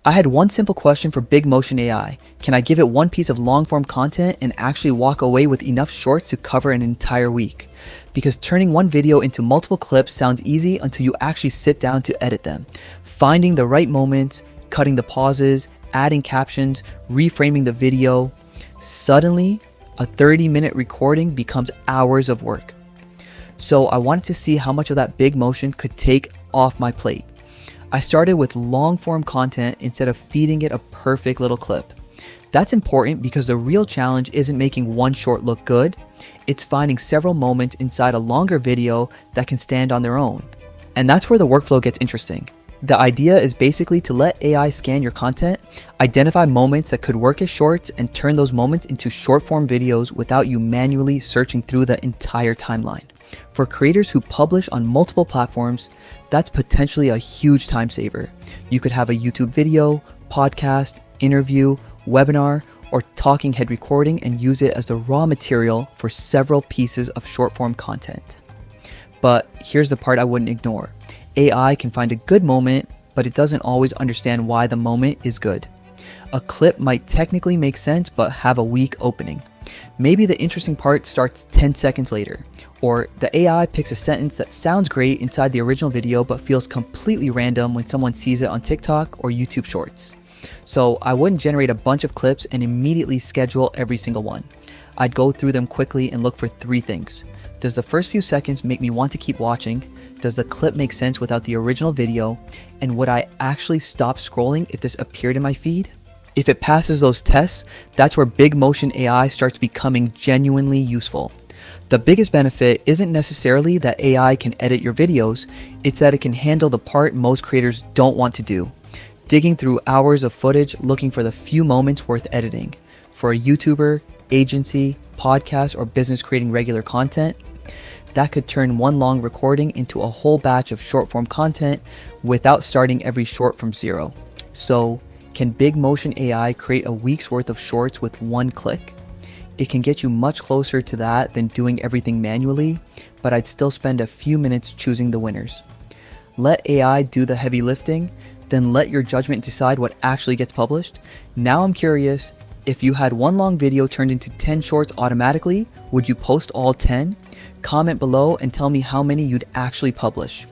I had one simple question for BigMotion AI. Can I give it one piece of long-form content and actually walk away with enough shorts to cover an entire week? Because turning one video into multiple clips sounds easy until you actually sit down to edit them. Finding the right moments, cutting the pauses, adding captions, reframing the video. Suddenly, a 30-minute recording becomes hours of work. So I wanted to see how much of that BigMotion could take off my plate. I started with long form content instead of feeding it a perfect little clip. That's important because the real challenge isn't making one short look good, it's finding several moments inside a longer video that can stand on their own. And that's where the workflow gets interesting. The idea is basically to let AI scan your content, identify moments that could work as shorts, and turn those moments into short form videos without you manually searching through the entire timeline. For creators who publish on multiple platforms, that's potentially a huge time saver. You could have a YouTube video, podcast, interview, webinar, or talking head recording and use it as the raw material for several pieces of short form content. But here's the part I wouldn't ignore. AI can find a good moment, but it doesn't always understand why the moment is good. A clip might technically make sense but have a weak opening. Maybe the interesting part starts 10 seconds later, or the AI picks a sentence that sounds great inside the original video but feels completely random when someone sees it on TikTok or YouTube Shorts. So I wouldn't generate a bunch of clips and immediately schedule every single one. I'd go through them quickly and look for three things. Does the first few seconds make me want to keep watching? Does the clip make sense without the original video? And would I actually stop scrolling if this appeared in my feed? If it passes those tests, that's where BigMotion AI starts becoming genuinely useful. The biggest benefit isn't necessarily that AI can edit your videos, it's that it can handle the part most creators don't want to do. Digging through hours of footage looking for the few moments worth editing. For a YouTuber, agency, podcast, or business creating regular content, that could turn one long recording into a whole batch of short form content without starting every short from zero. So, can BigMotion AI create a week's worth of shorts with one click? It can get you much closer to that than doing everything manually, but I'd still spend a few minutes choosing the winners. Let AI do the heavy lifting, then let your judgment decide what actually gets published. Now I'm curious, if you had one long video turned into 10 shorts automatically, would you post all 10? Comment below and tell me how many you'd actually publish.